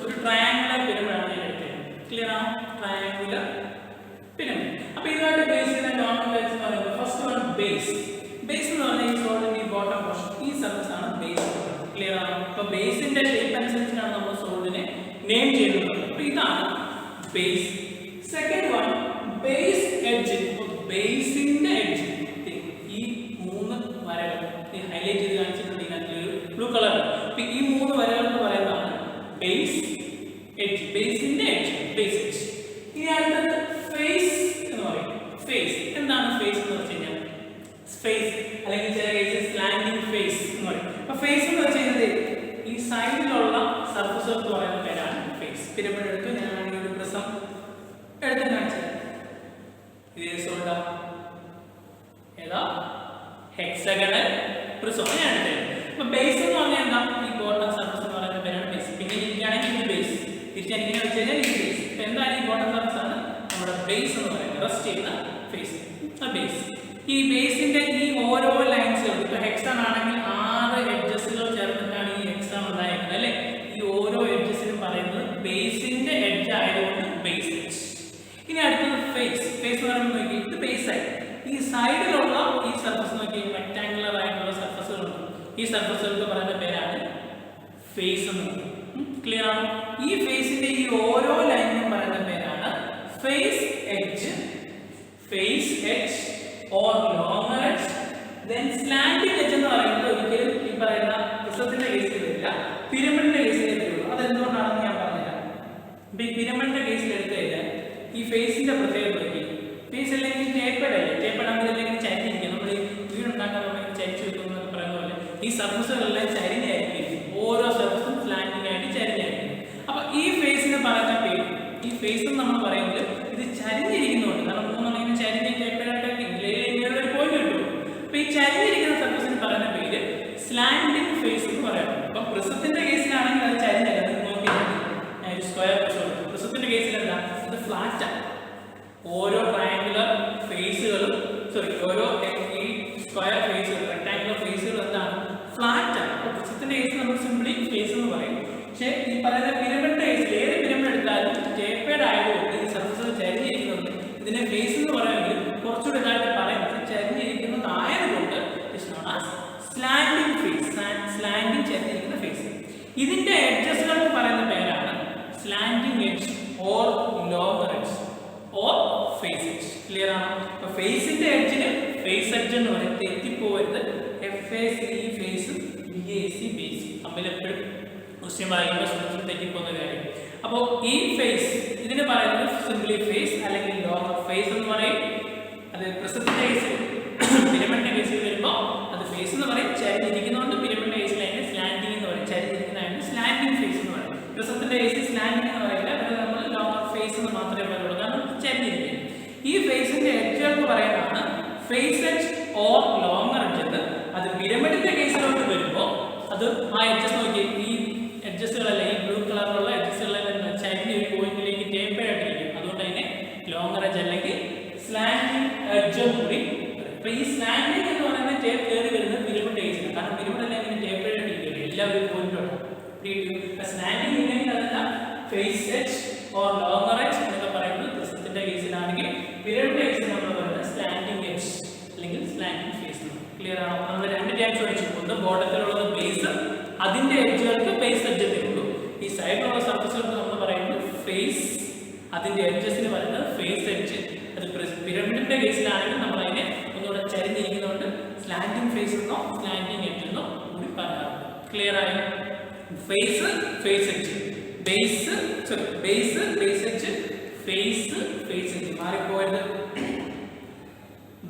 ഒരു ട്രയാങ്കുലർ പിരമിഡ് ആണ് ഞാൻ എടുത്തത്. ക്ലിയർ ആണോ? Triangular pyramid. അപ്പൊ ഇതുമായിട്ട് ബേസ് ചെയ്ത നോർമൽ പറയുന്നത് ഫസ്റ്റ് വൺ ബേസ്. ബേസ് എന്ന് പറഞ്ഞാൽ ഈ സോളിഡിന്റെ ഈ ബോട്ടം പോർഷൻ, ഈ സർഫസ് ആണ് ബേസ്. ക്ലിയർ ആണോ? അപ്പൊ ബേസിന്റെ ഷേപ്പ് അനുസരിച്ചാണ് നമ്മൾ സോളിഡിനെ നെയിം ചെയ്യുന്നത്. അപ്പൊ ഇതാണ് base. Second one base edge. ബേസിന്റെ എഡ്ജ് ഈ 3 വരകൾ ഹൈലൈറ്റ് ചെയ്ത് കാണിച്ചിട്ടുണ്ട് ഇതിനകത്തൊരു ബ്ലൂ കളർ. അപ്പൊ ഈ 3 വരകൾ എന്ന് പറയുന്നതാണ് ബേസ് എഡ്ജ്, ബേസിന്റെ എഡ്ജ്, ബേസ് എഡ്ജ്. ഇനി അടുത്തത് ഫേസ് എന്ന് പറയും. ഫേസ് എന്താണ്? ഫേസ് എന്ന് വെച്ച് കഴിഞ്ഞാൽ ഫേസ് അല്ലെങ്കിൽ ചില കേസിൽ സ്ലാൻഡിംഗ് ഫേസ് എന്ന് പറയും. അപ്പൊ ഫേസ് എന്ന് വെച്ച് കഴിഞ്ഞാൽ ഈ സൈഡിലുള്ള സർഫസ് എന്ന് പറയുന്ന പേരാണ് ഫേസ്. പിരമിഡ് എടുത്ത് ഞാനാണെങ്കിൽ ഒരു പ്രിസം എടുത്ത് കാണിച്ചത്. ഇത് സോൾഡ ഏതാ? ഹെക്സഗണൽ പ്രിസം ഞാൻ എടുത്തത്. അപ്പൊ ബേസ് എന്ന് പറഞ്ഞാൽ എന്താ? ഈ ബോട്ടം സർഫസ് എന്ന് പറയുന്ന പേരാണ് ബേസ്. പിന്നെ ഇരിക്കുകയാണെങ്കിൽ ഇത് ബേസ്, തിരിച്ചെങ്ങനെ വെച്ച് കഴിഞ്ഞാൽ ഇത് ബേസ്. ഇപ്പൊ എന്താണ് ഈ ബോട്ടം സർഫസ് ആണ് നമ്മുടെ ബേസ് എന്ന് പറയുന്നത്, റെസ്റ്റ് ചെയ്യുന്ന ഫേസ്, ബേസ്. ഈ ബേസിന്റെ ഈ ഓരോ ലൈൻസുകൾ, ഇപ്പൊ ഹെക്സൺ ആണെങ്കിൽ 6 എഡ്ജസുകൾ ചേർന്നിട്ടാണ് ഈ ഹെക്സൺ ഉണ്ടായിരിക്കുന്നത് അല്ലെ. ഈ ഓരോ എഡ്ജസിനും പറയുന്നത് ബേസിന്റെ എഡ്ജ് ആയതുകൊണ്ട് ബേസ് എഡ്ജ്. ഇനി അടുത്തത് ഫേസ്. ഫേസ് എന്ന് പറയുമ്പോൾ നോക്കി ഇത് ബേസ് ആയി. ഈ സൈഡിലുള്ള ഈ സർഫസ് നോക്കി റെക്ടാങ്കുലർ ആയിട്ടുള്ള സർഫസുകളുണ്ട്. ഈ സർഫസുകൾക്ക് പറയുന്ന പേരാണ് ഫേസ് എന്ന് പറയുന്നത്. ക്ലിയർ ആണോ? ഈ ഫേസിന്റെ ഈ ഓരോ ലൈനിനും പറയുന്ന പേരാണ് face edge, face edge or longer edge. Then slanting edge എന്ന് പറയുന്നത് ഒരിക്കലും ഈ പറയുന്ന പ്രിസത്തിന്റെ കേസിൽ വരില്ല, പിരമിഡിന്റെ കേസിലേ വരുള്ളൂ. അതെന്തുകൊണ്ടാണെന്ന് ഞാൻ പറഞ്ഞുതരാം. ഇപ്പൊ ഈ പിരമിഡിന്റെ കേസിൽ എടുത്തു കഴിഞ്ഞാൽ ഈ ഫേസിന്റെ പ്രത്യേകത നോക്കി, ഫേസ് അല്ലെങ്കിൽ ടേപ്പേർഡ് അല്ലേ, ടേപ്പേർഡ് ആണെങ്കിൽ അല്ലെങ്കിൽ ചരിഞ്ഞിരിക്കും. നമ്മൾ വീടുണ്ടാക്കാൻ നമ്മൾ ചരിച്ചു വെക്കുന്നു എന്നൊക്കെ പറയുന്ന പോലെ ഈ സർഫസുകളെല്ലാം ചരിഞ്ഞായിരിക്കും. ഓരോ സർഫസും സ്ലാന്റിംഗ് ആയിട്ട് ചരിഞ്ഞായിരിക്കും. അപ്പൊ ഈ ഫേസിന് പറയുന്ന പേര്, ഈ ഫേസ് നമ്മൾ പറയുന്നത് ഇത് ചരിഞ്ഞിരിക്കുന്നുണ്ട്. കാരണം 3 ഇങ്ങനെ ചരിഞ്ഞ് ടേപ്പേർഡായിട്ടൊക്കെ പോയിന്റ് കിട്ടും. അപ്പൊ ഈ ചരിഞ്ഞിരിക്കുന്ന സർഫസിന് പറയുന്ന പേര് സ്ലാൻഡിങ് ഫേസ് എന്ന് പറയുന്നത്. അപ്പം പ്രിസത്തിന്റെ കേസിലാണെങ്കിൽ അത് ചരിഞ്ഞല്ല, നോക്കിയാൽ സ്ക്വയർ പ്രിസത്തിന്റെ കേസിൽ എന്താ, ഇത് ഫ്ലാറ്റ് ആണ്. ഓരോ ട്രയാങ്കുലർ ഫേസുകളും ഓരോ ഈ സ്ക്വയർ ഫേസുകൾ റെക്ടാങ്കുലർ ഫേസുകൾ എന്താണ്, ഫ്ലാറ്റ് ആണ്. അപ്പോൾ പ്രിസത്തിന്റെ കേസിൽ നമ്മൾ സിംപ്ലി ഫേസ് എന്ന് പറയും. പക്ഷേ ഈ പറയുന്ന പിരമിഡിന്റെ കേസിൽ ഏത് പിരമിഡ് എടുത്താലും ടേപ്പേഡ് ആയതുകൊണ്ട് ഈ സർഫസ് ചരിഞ്ഞിരിക്കുന്നുണ്ട്. ഇതിനെ ഫേസ് എന്ന് പറയുമെങ്കിലും കുറച്ചുകൂടി ഇതായിട്ട് പറയുന്നത് ചരിഞ്ഞിരിക്കുന്നതായതുകൊണ്ട് സ്ലാൻഡിങ് ഫേസ്, സ്ലാൻഡിങ് ചരിഞ്ഞിരിക്കുന്ന ഫേസ്. ഇതിന്റെ എഡ്ജസുകൾക്ക് പറയുന്ന പേരാണ് slanting edge or lower edge or face edge. Clear ആണോ? അപ്പൊ ഫേസിന്റെ എഡ്ജിന് ഫേസ് എഡ്ജ് എന്ന് പറയും. തെറ്റിപ്പോകരുത്. FACE ഫേസും BAC ബേസും തമ്മിൽ എപ്പോഴും ക്വസ്റ്റ്യൻ പറയുമ്പോൾ ശ്രദ്ധിച്ച് തെറ്റിപ്പോകുന്ന കാര്യം. അപ്പോൾ ഈ ഫേസ് ഇതിന് പറയുന്നത് സിംപ്ലി ഫേസ് അല്ലെങ്കിൽ ലോവർ ഫേസ് എന്ന് പറയും. അത് പ്രിസത്തിന്റെ കേസിൽ പിരമിഡിന്റെ കേസിൽ വരുമ്പോൾ അത് ഫേസ് എന്ന് പറയും. ചരിഞ്ഞിരിക്കുന്നതുകൊണ്ട് പിരമിഡിന്റെ കേസിൽ അതിന് സ്ലാൻഡിങ് എന്ന് പറയും. ചരിഞ്ഞിരിക്കുന്നതിന് സ്ലാൻഡിങ് ഫേസ് എന്ന് പറയും. പ്രിസത്തിന്റെ കേസിൽ സ്ലാൻഡിങ് എന്ന് പറയില്ല, അത് നമ്മൾ ലോവർ ഫേസ് എന്ന് മാത്രമേ പറയുള്ളൂ, കാരണം ചരിഞ്ഞിരിക്കും. ഈ ഫേസിന്റെ എഡ്ജുകൾക്ക് പറയുന്നതാണ് face edge or longer edge എന്ന്. അത് പിരമിഡിന്റെ കേസിലോട്ട് വരുമ്പോൾ അത് ആ എഡ്ജസ് നോക്കി, ഈ എഡ്ജസുകളല്ല, ഈ ബ്ലൂ കളറിലുള്ള എഡ്ജസുകളെല്ലാം ചരിഞ്ഞ് ഒരു പോയിന്റിലേക്ക് ടേപ്പേഡ് ആയിട്ടിരിക്കും. അതുകൊണ്ട് അതിനെ ലോങ്ങർ എഡ്ജ് അല്ലെങ്കിൽ സ്ലാൻഡിങ് എഡ്ജ് കൂടി. അപ്പൊ ഈ സ്ലാൻഡിങ് എന്ന് പറയുന്നത് ടേപ്പ് കയറി വരുന്നത് പിരമിഡിന്റെ കേസിലാണ്. കാരണം പിരമിഡ് എല്ലാം ഇങ്ങനെ ടേപ്പേഡ് ആയിട്ടിരിക്കും, എല്ലാവരും പോയിന്റോട്ട്. സ്ലാൻഡിങ് ഇല്ലെങ്കിൽ അതെല്ലാം face edge or longer edge എന്നൊക്കെ പറയുന്നത് പ്രിസത്തിന്റെ കേസിലാണെങ്കിൽ, പിരമിഡിന്റെ കേസിൽ നമ്മൾ പറയുന്നത് സ്ലാൻഡിങ് എഡ്ജ് അല്ലെങ്കിൽ സ്ലാൻഡിങ് ഫേസ്. ക്ലിയർ ആണോ? നമ്മൾ രണ്ട് ടൈപ്സ് പഠിച്ചു. ഒന്ന് ബോർഡത്തിലുള്ളത് ബേസ്, അതിന്റെ എഡ്ജുകൾക്ക് ബേസ് എഡ്ജ് തരുള്ളൂ. ഈ സൈഡിലുള്ള സർഫസുകൾക്ക് നമ്മൾ പറയുന്നത് ഫേസ്, അതിന്റെ എഡ്ജസിന് പറയുന്നത് ഫേസ് എഡ്ജ്. അത് പിരമിഡിന്റെ കേസിലാണെങ്കിൽ നമ്മൾ അതിനെ ഒന്നുകൂടെ ചരിഞ്ഞിരിക്കുന്നതുകൊണ്ട് സ്ലാൻഡിങ് ഫേസ് എന്നോ സ്ലാൻഡിങ് എഡ്ജ് എന്നോ കൂടി പറയാറുണ്ട്. ക്ലിയർ ആയോ? Face, face edge, base base edge, face face edge. മാറിപ്പോയത്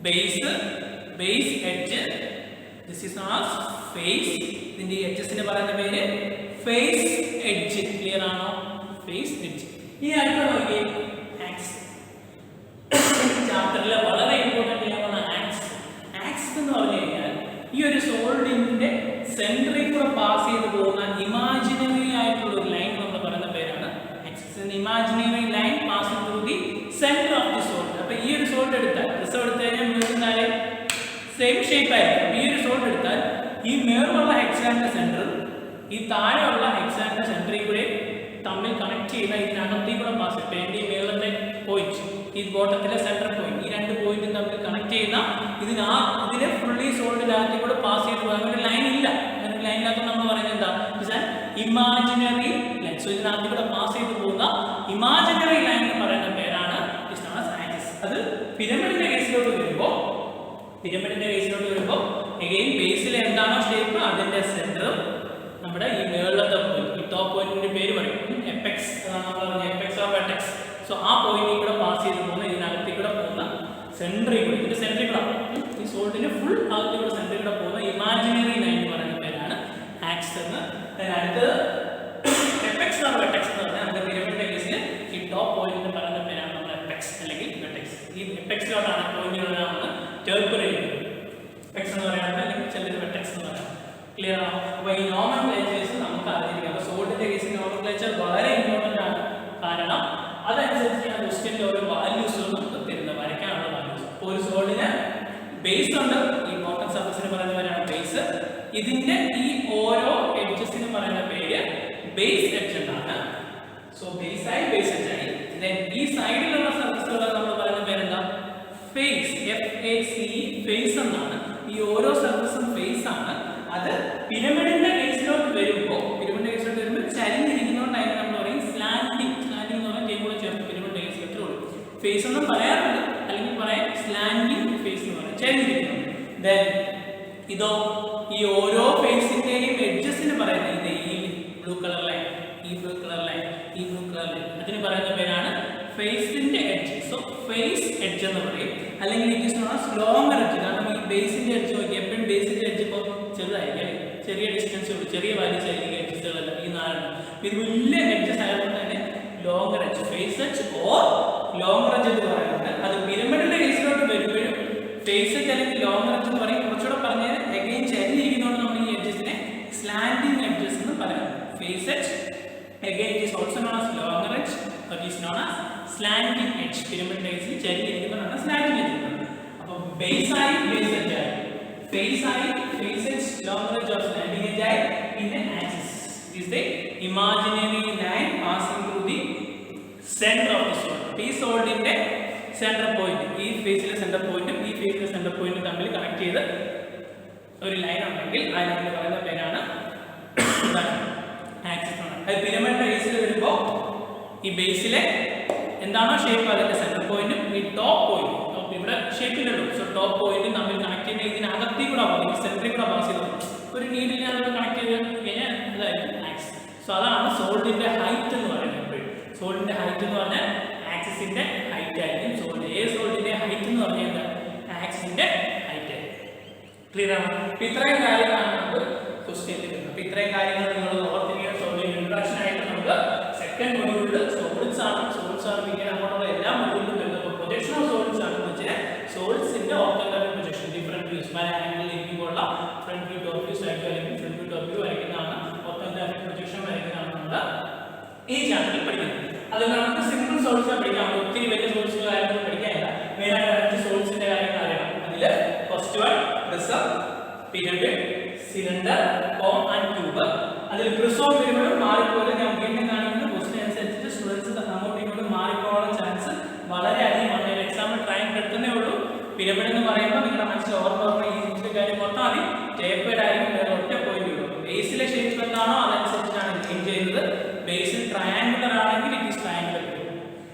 base edge, this is known as face. ഇതിന്റെ എഡ്ജസിന് പറയുന്ന പേര് ഫേസ് എഡ്ജ്. ക്ലിയർ ആണോ? Face edge. ഇനി അടുത്ത നോക്കിയേ, ആക്സ്. ചാപ്റ്ററിലെ വളരെ ഇമ്പോർട്ടന്റ് ആണ് ആക്സ്. ആക്സ് എന്ന് പറഞ്ഞു കഴിഞ്ഞാൽ ഈ ഒരു സോളിഡിന്റെ സെന്ററിൽ കൂടെ പാസ് ചെയ്ത് പോകുന്ന ഇമാജിനറി ആയിട്ടുള്ള ഒരു ലൈൻ നമ്മൾ പറയുന്ന പേരാണ് axis. Imaginary line passing through the centre of the solid. അപ്പൊ ഈ ഒരു സോളിഡ് എടുത്താൽ എടുത്തു കഴിഞ്ഞാൽ മുഴുവനാലെ സെയിം ഷേപ്പ് ആയിരിക്കും. ഈ ഒരു സോളിഡ് എടുത്താൽ ഈ മേറുള്ള ഹെക്സാന്റെ സെന്റർ ഈ താഴെയുള്ള ഹെക്സാന്റെ സെന്ററിൽ കൂടെ തമ്മിൽ കണക്ട് ചെയ്യുന്ന ഇതിനകത്തേക്ക് കൂടെ പാസ് ചെയ്യും. ഈ മേളത്തെ പോയിന്റ്, ഈ ബോട്ടത്തിലെ സെന്റർ പോയിന്റ്, ഈ രണ്ട് പോയിന്റും തമ്മിൽ കണക്ട് ചെയ്യുന്ന ഇതിനെ ഫുള്ളി സോളിഡിനകത്തേക്ക് കൂടെ പാസ് ചെയ്ത് പോകാൻ ഒരു ലൈൻ ഇല്ല. അങ്ങനെ ഒരു ലൈനിനകത്ത് നമ്മൾ പറയുന്നത് എന്താ, ഇമാജിനറി ലൈൻ. സോ ഇതിനകത്ത് കൂടെ പാസ് ചെയ്ത് പോകുന്ന ഇമാജിനറി ലൈൻ എന്ന് പറയുന്ന പേരാണ് ആക്സിസ്. അത് പിരമിഡിന്റെ കേസിലോട്ട് വരുമ്പോൾ എഗെയിൻ ബേസിൽ എന്താണോ ഷേപ്പ് അതിന്റെ സെന്ററും നമ്മുടെ ഈ മേളത്തെ പോയിന്റ്, ഈ ടോപ്പ് പോയിന്റിന്റെ പേര് പറയും എപെക്സ്. അതാണ് നമ്മൾ പറഞ്ഞ എപെക്സ് ഓഫ് വെർട്ടെക്സ്. സോ ആ പോയിന്റിൽ കൂടെ പാസ് ചെയ്ത് പോകുന്ന ഇതിനകത്തേക്ക് കൂടെ പോകുന്ന സെന്ററിൽ കൂടെ, ഇതിന്റെ സെന്ററിൽ കൂടെ ഈ സോൾഡിന്റെ ഫുൾ അകത്തേക്കൂടെ സെന്ററിൽ കൂടെ പോകുന്ന ഇമാജിനറി ലൈൻ എന്ന് പറയുന്ന പേരാണ് ആക്സ് എന്ന്. അടുത്തത് എപെക്സ് ഓഫ് വെർട്ടെക്സ് എന്ന് പറഞ്ഞാൽ നമ്മുടെ പിരമിഡിന്റെ കേസിൽ ഈ ടോപ്പ് പോയിന്റിന് പറയുന്ന പേരാണ് നമ്മൾ എപെക്സ് അല്ലെങ്കിൽ വെർട്ടെക്സ്. ഈ എപെക്സിലോട്ടാണ് പോയിന്റുകളാണ് ടേർപ്പുലേറ്റ് എപെക്സ് എന്ന് പറയുന്നത്, അല്ലെങ്കിൽ ചിലർ വെർട്ടെക്സ് എന്ന് പറയാം. ക്ലിയർ ആണോ? അപ്പോൾ ഈ നോമൻക്ലേച്ചേഴ്സ് നമുക്ക് അറിഞ്ഞിരിക്കാം. അപ്പോൾ സോൾഡിന്റെ കേസിൽ നോമൻക്ലേച്ചർ വളരെ ഇമ്പോർട്ടന്റ് ആണ്. കാരണം അതനുസരിച്ച് ക്വസ്റ്റ്യനിൽ ഓരോ വാല്യൂസുകൾ നമുക്ക് തരുന്നത്, വരയ്ക്കാനുള്ള വാല്യൂസ്. അപ്പോൾ ഒരു സോൾഡിന് ബേസ് ഉണ്ട്, ഈ ബോട്ടം സർഫസിന് പറയുന്ന പേരാണ് ബേസ്. ഇതിന്റെ ഈ ഓരോ എഡ്ജസിന് പറയുന്ന പേര് ബേസ് എഡ്ജ് എന്നാണ്. സോ ബേസ് ആയി ബേസ് എഡ്ജ് ആയി. ഈ സൈഡിലുള്ള സർഫസുകൾ നമ്മൾ പറയുന്ന പേരെന്താ, ഫേസ്. FACE ഫേസ് എന്നാണ്. ഈ ഓരോ സർഫസും ഫേസ് ആണ്. അത് പിരമിഡിന്റെ കേസിലോട്ട് വരുമ്പോൾ ചരിഞ്ഞിരിക്കുന്നതുകൊണ്ട് അതിന് നമ്മൾ പറയും സ്ലാൻഡിങ്. സ്ലാൻഡിങ് എന്ന് പറഞ്ഞാൽ ടേബിൾ ചേർത്ത് പിരമിഡിന്റെ കേസിലോട്ട് കൊടുക്കും. ഫേസ് ഒന്നും പറയാറുണ്ട്, അല്ലെങ്കിൽ പറയാം സ്ലാൻഡിങ് ഫേസ് എന്ന് പറയും, ചരിഞ്ഞിരിക്കുന്നു. ദെൻ ഇതോ ഈ ഓരോ ഫേസിന്റെയും എഡ്ജസിന് പറയുന്നത് ഈ ബ്ലൂ കളർ ലൈൻ, ഈ ബ്ലൂ കളർ ലൈൻ, ഈ ബ്ലൂ കളർ ലൈൻ, അതിന് പറയുന്ന പേരാണ് ഫേസിന്റെ എഡ്ജ്. സോ ഫേസ് എഡ്ജ് എന്ന് പറയും. അല്ലെങ്കിൽ it is known as longer edge. കാരണം ഈ ബേസിന്റെ എഡ്ജ് നോക്കി എപ്പോഴും ബേസിന്റെ എഡ്ജ് ഇപ്പോൾ ചെറുതായിരിക്കും, ചെറിയ ഡിസ്റ്റൻസ് ഉള്ളൂ, ചെറിയ വാല്യൂസ് ആയിരിക്കും എഡ്ജസുകളല്ല ഈ നാലെണ്ണം. ഇത് വലിയ എഡ്ജസ് ആയതുകൊണ്ട് തന്നെ longer edge, face edge or longer edge എന്ന് പറയുന്നത്. അത് പിരമിഡിന്റെ കേസിലോട്ട് വരുമ്പോഴും ഫേസ് എഡ്ജ് അല്ലെങ്കിൽ ലോങ്ങർ എഡ്ജ് എന്ന് പറയും. കുറച്ചുകൂടെ പറഞ്ഞാൽ എഗെയിൻ ചരിഞ്ഞിരിക്കുന്നതുകൊണ്ട് നമ്മൾ ഈ എഡ്ജസ് സ്ലാൻഡിങ് എഡ്ജസ് എന്ന് പറയാം. Face edge again it is also known as longer edge or it is known as slanting edge. Pyramid ബേസിൽ ചെരിഞ്ഞിരിക്കുന്നതാണ് സ്ലാൻഡിങ് എഡ്ജ്. അപ്പോൾ ബേസ് ആയി ബേസ് എഡ്ജ് ആയി, ഫേസ് ആയി face edge, longer edge or slanting edge ആയി, പിന്നെ axis. It is the imaginary line passing through the center of the solid. ഈ സോളിഡിന്റെ centre point, ഈ ഫേസിലെ സെന്റർ പോയിന്റും ഈ ഫേസിലെ സെന്റർ പോയിന്റും തമ്മിൽ കണക്ട് ചെയ്ത് ഒരു ലൈൻ ഉണ്ടെങ്കിൽ ആ ലൈനിന് പറയുന്ന പേരാണ് ആക്സിസ്. അത് പിരമിഡിന്റെ ബേസിൽ വരുമ്പോൾ ഈ ബേസിലെ എന്താണോ ഷേപ്പ് അതിന്റെ സെന്റർ പോയിന്റും ഈ ടോപ്പ് പോയിന്റ്, ഇവിടെ ഷേപ്പിലുള്ളൂ, സോ ടോപ്പ് പോയിന്റും തമ്മിൽ കണക്ട് ചെയ്യുന്ന ഇതിനകത്തിൽ കൂടെ പോകും, സെന്ററിൽ കൂടെ പാസ് ചെയ്ത് ഒരു നീഡിൽ ഞാൻ കണക്ട് ചെയ്ത് കഴിഞ്ഞാൽ അതായിരിക്കും ആക്സിസ്. സോ അതാണ് സോളിഡിന്റെ ഹൈറ്റ് എന്ന് പറയുന്നത്. സോളിഡിന്റെ ഹൈറ്റ് എന്ന് പറഞ്ഞാൽ ആക്സിസിന്റെ ഹൈറ്റ് ആയിരിക്കും. സോളിഡിന്റെ ഹൈറ്റ് എന്ന് പറഞ്ഞാൽ ആക്സിസിന്റെ ഹൈറ്റ് ആയിരിക്കും. ക്ലിയർ ആണ്? ഇത്രയും കാര്യങ്ങളാണ് നമുക്ക് ക്വസ്റ്റ്യൻ കിട്ടുന്നത്. അപ്പോൾ ഇത്രയും കാര്യങ്ങൾ നിങ്ങൾ ഓർത്തിരിക്കുക. സോളിഡ് ഇൻട്രൊഡക്ഷൻ ആയിട്ട് നമുക്ക് സെക്കൻഡ് മൊഡ്യൂളിൽ സോളിഡ്സ് ആണ് പിന്നീട് അങ്ങോട്ടുള്ള എല്ലാ മൊഡ്യൂളിലും വരുന്നത്. പ്രൊജക്ഷൻ ഓഫ് സോളിഡ്സ് ആണെന്ന് വെച്ചാൽ സോളിഡ്സിന്റെ ഓർത്തോഗ്രാഫിക് പ്രൊജക്ഷൻ, ഡിഫറെന്റ് വ്യൂസ്, പല ആംഗിളിൽ ഇരിക്കുമ്പോഴുള്ള front view, top view, side view അല്ലെങ്കിൽ ഫ്രണ്ട് വ്യൂ, ടോപ്പ് വ്യൂ വരയ്ക്കുന്നതാണ്, ഓർത്തോഗ്രാഫിക് പ്രൊജക്ഷൻ വരയ്ക്കുന്നതാണ് നമ്മൾ ഈ ചാപ്റ്ററിൽ പഠിക്കുന്നത്. അത് നമുക്ക് സിമ്പിൾ സോൾസ് പഠിക്കാം, ഒത്തിരി വലിയ സോൾസുകൾ കാര്യങ്ങൾ പഠിക്കാനില്ല. മെയിനായിട്ട് 5 സോൾസിന്റെ കാര്യങ്ങൾ അറിയണം. അതിൽ first one prism, pyramid, cylinder, cone and tube. അതിൽ പ്രിസവും പിരമിഡും മാറിപ്പോലെ ഞാൻ വീണ്ടും കാണിക്കുന്ന ക്വസ്റ്റ്യൻ അനുസരിച്ച് സ്റ്റുഡൻസ് അങ്ങോട്ടും ഇങ്ങോട്ടും മാറിപ്പോകാനുള്ള ചാൻസ് വളരെ അധികമാണ്. എക്സാമിൽ ട്രൈ എടുക്കുന്നേ ഉള്ളൂ. പിരമിഡ് എന്ന് പറയുമ്പോൾ നിങ്ങളുടെ മനസ്സിൽ ഓർമ്മ ഈ ഇഞ്ചിന്റെ കാര്യം മൊത്തം മതി. ടേപ്പേഡ് ആയിരിക്കും, വേറെ ഒറ്റ പോയിന്റ് ഉള്ളൂ. ബേസിലെ ഷേപ്പ് എന്താണോ അതനുസരിച്ചാണ് ഗെയിൻ ചെയ്യുന്നത്. ബേസിൽ ട്രയാങ്കുലർ ആണെങ്കിൽ ഇറ്റ് ഈസ് ട്രയാങ്കുലർ പിരമിഡ്,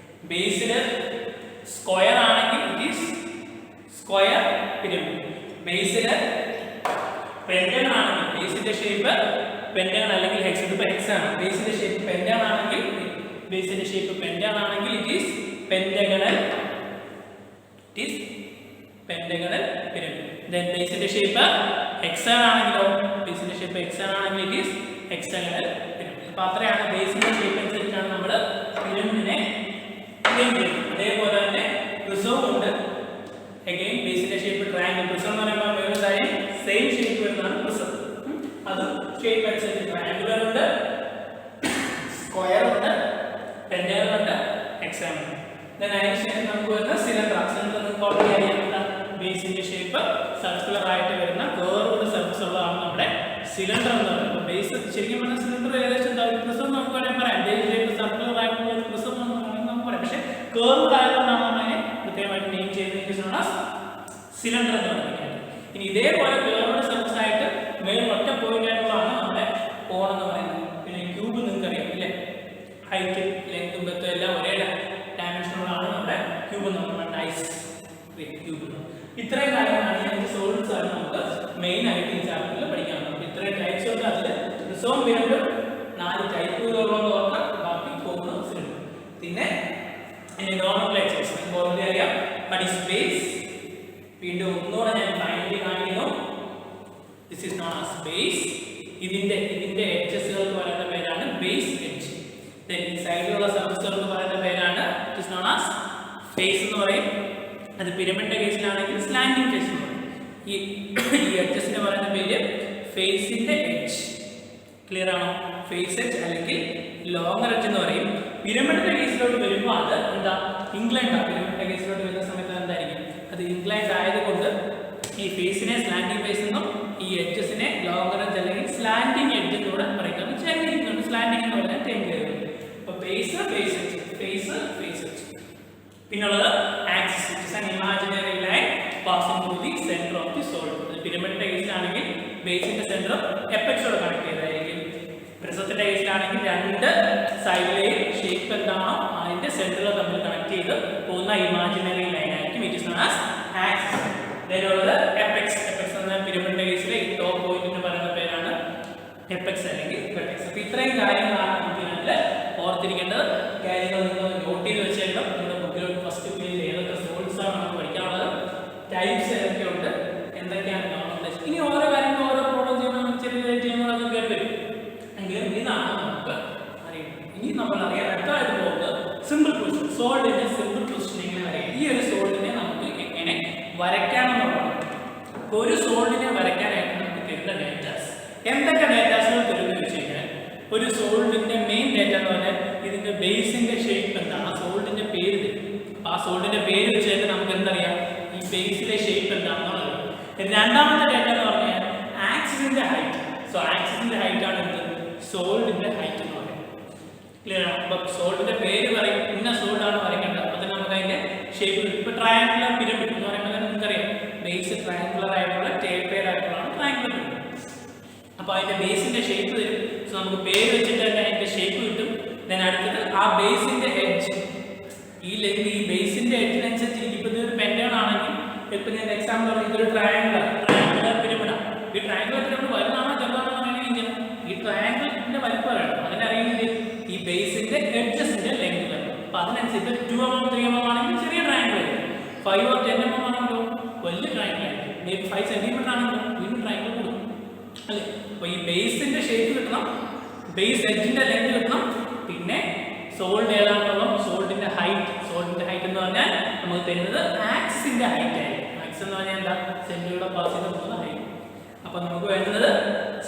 ബേസിൽ സ്ക്വയർ ആണെങ്കിൽ ഇറ്റ് ഈസ് സ്ക്വയർ പിരമിഡ്, ബേസിൽ പെന്റഗൺ ആണെങ്കിൽ ബേസിന്റെ ഷേപ്പ് പെന്റഗൺ അല്ലെങ്കിൽ ഹെക്സ്, ഇതിപ്പോ ഹെക്സ് ആണ്. ബേസിന്റെ ഷേപ്പ് പെന്റഗൺ ആണെങ്കിൽ it is pentagonal pyramid. Then ബേസിന്റെ ഷേപ്പ് ഹെക്സാഗൺ ആണെങ്കിലോ, ബേസിന്റെ ഷേപ്പ് ഹെക്സാഗൺ ആണെങ്കിൽ ഇറ്റ് ഈസ് ഹെക്സാഗണൽ പിരമിഡ്. അപ്പോൾ അത്രയാണ് ബേസിന്റെ ഷേപ്പ് അനുസരിച്ചാണ് നമ്മൾ പിരമിഡിനെ ഡിസൈൻ ചെയ്യുന്നത്. അതേപോലെ തന്നെ പ്രിസവും ഉണ്ട്. അഗൈൻ ബേസിന്റെ ഷേപ്പ് ട്രയാങ്കിൾ, പ്രിസം എന്ന് പറയുമ്പോൾ വേറെ കാര്യം സെയിം ഷേപ്പ് വരുന്നതാണ് പ്രിസം. അത് ഷേപ്പ് അനുസരിച്ച് ട്രയാങ്കുലർ ഉണ്ട്, സ്ക്വയർ ഉണ്ട്, പെന്റഗൺ ഉണ്ട്, ഹെക്സാഗൺ ഉണ്ട്. ദെൻ അതിനുശേഷം നമുക്ക് വരുന്ന സിലിണ്ടർ. സിലിണ്ടർ നമുക്ക് ഓൾറെഡി അറിയാം, ബേസിന്റെ ഷേപ്പ് സർക്കുലർ ആയിട്ട് വരുന്ന കേർവ്ഡ് സർഫസ് ഉള്ളതാണ് നമ്മുടെ സിലിണ്ടർ എന്ന് പറയുന്നത്. ബേസ് ശരിക്കും പറഞ്ഞാൽ സിലിണ്ടർ ഏകദേശം പ്രിസം നമുക്ക് പറയാം, ബേസ് ഷേപ്പ് സർക്കുലർ ആയിട്ടുള്ള ഒരു പ്രിസം നമുക്ക് പറയാം. പക്ഷേ കേർവ്ഡ് ആയതുകൊണ്ടാണ് നമ്മൾ അതിനെ പ്രത്യേകമായിട്ട് നെയിം ചെയ്തതിന് സിലിണ്ടർ എന്ന് പറയുന്നത്. ഇനി ഇതേപോലെ കേർവ്ഡ് സർഫസ് ആയിട്ട് മേളിൽ ഒറ്റ പോയിന്റ് ആയിട്ടുള്ളതാണ് നമ്മുടെ കോൺ എന്ന് പറയുന്നത്. പിന്നെ ക്യൂബ് നിങ്ങൾക്ക് അറിയാം അല്ലേ, ഹൈറ്റ് ലെങ്തും ബെത്തും എല്ലാം ഒരേ ഡയമെൻഷനുകളാണ് നമ്മുടെ ക്യൂബ് എന്ന് പറയുന്നത്, ഡൈസ് ക്യൂബ്. ഇത്രയും കാര്യങ്ങളാണ് ഈ സോളിഡ്സ് ആണ് നമുക്ക് മെയിൻ ആയിട്ട് ഈ ചാപ്റ്ററിൽ പഠിക്കാൻ. നമുക്ക് ഇത്രയും ടൈപ്സ് ഉണ്ട്. അതിൽ പ്രിസവും പിരമിഡും 4 ടൈപ്പുകളുള്ളത് ഓർക്കാം, ബാക്കി കോണും സിലിണ്ടറും. പിന്നെ നോമെൻക്ലേച്ചേഴ്സ് നിങ്ങൾക്ക് ഓൾറെഡി അറിയാം. ബട്ട് ഈ സ്പേസ് വീണ്ടും ഒന്നുകൂടെ ഞാൻ ഫൈനലി കാണിക്കുന്നു. This is known as base. ഇതിന്റെ എഡ്ജസുകൾക്ക് പറയുന്ന പേരാണ് ബേസ് എഡ്ജ്. ദെൻ ഈ സൈഡിലുള്ള സർഫസുകൾക്ക് പറയുന്ന പേരാണ് it is known as face എന്ന് പറയും. അത് പിരമിഡിന്റെ കേസിലാണെങ്കിൽ സ്ലാൻഡിങ് ഫേസ് എന്ന് പറയും. ഈ എഡ്ജസിന് പറയുന്ന പേര് ഫേസിന്റെ എഡ്ജ്. ക്ലിയർ ആണോ? ഫേസ് എഡ്ജ് അല്ലെങ്കിൽ ലോങ്ങർ എഡ്ജ് എന്ന് പറയും. പിരമിഡിന്റെ കേസിലോട്ട് വരുമ്പോൾ അത് എന്താ ഇൻക്ലൈൻഡ് ആണ്. പിരമിഡിന്റെ കേസിലോട്ട് വരുന്ന സമയത്ത് എന്തായിരിക്കും, അത് ഇൻക്ലൈൻഡ് ആയതുകൊണ്ട് ഈ ഫേസിനെ സ്ലാൻഡിങ് ഫേസ് എന്നും ഈ എഡ്ജസിനെ ലോങ്ങർ എഡ്ജ് അല്ലെങ്കിൽ സ്ലാൻഡിങ് എഡ്ജ് എന്നൂടെ പറയുന്നത്. ചേർന്നിരിക്കുന്നുണ്ട് സ്ലാൻഡിങ് എന്ന് പറഞ്ഞാൽ ടേം ചെയ്യുന്നത്. അപ്പോൾ ഫേസ് എഡ്ജ്. പിന്നുള്ളത് axis, which is an imaginary line passing through the center of the solid. പിരമിഡിന്റെ കേസിലാണെങ്കിൽ ബേസിന്റെ സെന്റർ എപെക്സോട് കണക്ട് ചെയ്തായിരിക്കും. പ്രിസത്തിന്റെ കേസിലാണെങ്കിൽ 2 സൈഡിലെയും ഷേപ്പ് എന്താണോ അതിന്റെ സെന്ററുകൾ തമ്മിൽ കണക്ട് ചെയ്ത് പോകുന്ന ഇമാജിനറി ലൈൻ ആയിരിക്കും it is known as axis. ഇതിലുള്ളത് എപെക്സ്. എപെക്സ് എന്ന പിരമിഡിന്റെ കേസിലെ ഈ ടോപ്പ് പോയിന്റിന് പറയുന്ന പേരാണ് എപെക്സ് അല്ലെങ്കിൽ വെർട്ടെക്സ്. അപ്പോൾ ഇത്രയും കാര്യങ്ങളാണ് നമുക്ക് ഇതിൽ ഓർത്തിരിക്കേണ്ടത്. കാര്യങ്ങൾ നിങ്ങൾ നോട്ട് ചെയ്ത് വെച്ചേക്കണം. നിങ്ങളുടെ ബുക്കിലോട്ട് ഫസ്റ്റ് പേജിൽ ഏതൊക്കെ സോൾസ് ആണ് നമുക്ക് പഠിക്കാനുള്ളത്, ടൈപ്സ് ഏതൊക്കെയുണ്ട്, എന്തൊക്കെയാണ് നോർമലൈസ്. ഇനി ഓരോ കാര്യങ്ങളും ഓരോ പ്രോബ്ലം ചെയ്യുമ്പോൾ ചെറിയ ചെയ്യുമ്പോഴൊക്കെ കയറി വരും. എങ്കിലും ഇതാണ് നമുക്ക് അറിയുന്നത്. ഇനി നമ്മൾ അറിയാൻ അടുത്തായിട്ട് പോകുന്നത് സിമ്പിൾ പൊസിഷൻ. സോൾഡിന്റെ സിമ്പിൾ പൊസിഷൻ എങ്ങനെ വരയ്ക്കാം, ഈ ഒരു സോൾഡിനെ നമുക്ക് എങ്ങനെ വരയ്ക്കാമെന്നുള്ളതാണ്. ഒരു സോൾഡിനെ വരയ്ക്കാനായിട്ട് നമുക്ക് തരുന്ന ഡേറ്റാസ് എന്തൊക്കെ ഡേറ്റാസുകൾ തരുമെന്ന് വെച്ച് കഴിഞ്ഞാൽ ഒരു സോൾഡിന്റെ മെയിൻ ഡേറ്റ എന്ന് പറഞ്ഞാൽ ഇതിന്റെ ബേസിന്റെ ഷേപ്പ് എന്താണ്, ആ സോൾഡിന്റെ പേര് തരും. ആ സോൾഡിന്റെ പേര് വെച്ച് കഴിഞ്ഞാൽ നമുക്ക് എന്തറിയാം, ഈ ബേസിലെ ഷേപ്പ് എന്താണെന്നുള്ളത്. രണ്ടാമത്തെ ഡേറ്റ എന്ന് പറഞ്ഞാൽ ആക്സിസിന്റെ ഹൈറ്റ്. സോ ആക്സിസിന്റെ ഹൈറ്റ് ആണ് എന്ത്, സോൾഡിന്റെ ഹൈറ്റ് എന്ന് പറയുന്നത്. ക്ലിയർ ആണ്. അപ്പൊ സോൾഡിന്റെ പേര് പറയും, ഇന്ന സോൾഡാണ് വരയ്ക്കേണ്ടത്. അപ്പൊ തന്നെ നമുക്ക് അതിന്റെ ഷേപ്പ്. ഇപ്പൊ ട്രയാങ്കുലർ പിരമിഡ് എന്ന് പറയുമ്പോൾ തന്നെ നിങ്ങൾക്കറിയാം ബേസ് ട്രയാങ്കുലർ ആയിട്ടുള്ള ടേപ്പേഡ് ആയിട്ടുള്ളതാണ് ട്രയാങ്കുലർ പിരമിഡ്. അപ്പൊ അതിന്റെ ബേസിന്റെ ഷേപ്പ് തരും. സോ നമുക്ക് പേര് വെച്ചിട്ട് തന്നെ അതിന്റെ ഷേപ്പ് കിട്ടും. ദെൻ അടുത്തത് ആ ബേസിന്റെ എഡ്ജ്, ഈ ലെങ്ത് ഈ ബേസിന്റെ എഡ്ജിനനുസരിച്ചിരിക്കും. ഇപ്പൊ ഇതൊരു പെന്റഗൺ ആണെങ്കിൽ, ഇപ്പൊ ഞാൻ എക്സാമ്പിൾ പറഞ്ഞു ഇതൊരു ട്രയാങ്കുലർ പിരമിഡാണ്. ഈ ട്രയാങ്കുലർ പിരമിഡ് വലുതാണോ ചെറുതാണോ അറിയണമെങ്കിൽ ഈ ട്രയാങ്കിളിന്റെ വലിപ്പം വേണം. അതിനറിയുന്നത് ഈ ബേസിന്റെ എഡ്ജസിന്റെ ലെങ്ത് വേണം. അപ്പൊ അതിനനുസരിച്ച് 2 mm 3 mm ആണെങ്കിൽ ചെറിയ ട്രയാങ്കിൾ ആയിരിക്കും. 5 or 10 mm ആണെങ്കിലോ വലിയ ട്രയാങ്കിൾ ആയിരിക്കും. മേബി 5 cm ആണെങ്കിലോ വീണ്ടും ട്രയാങ്കിൾ കൂടും അല്ലേ. അപ്പൊ ഈ ബേസിന്റെ ഷേപ്പ് കിട്ടണം, ബേസ് എഡ്ജിന്റെ ലെങ്ത് കിട്ടണം, പിന്നെ സോൾഡ് ഏതാണെന്നുള്ള സോൾഡിന്റെ ഹൈറ്റ്. സോൾഡിന്റെ ഹൈറ്റ് എന്ന് പറഞ്ഞാൽ നമുക്ക് തരുന്നത് ആക്സിന്റെ ഹൈറ്റ് ആയിരിക്കും. ആക്സ് എന്ന് പറഞ്ഞാൽ എന്താ, സെന്ററിലൂടെ പാസ് ചെയ്ത് പോകുന്ന ഹൈറ്റ്. അപ്പൊ നമുക്ക് വേണ്ടത്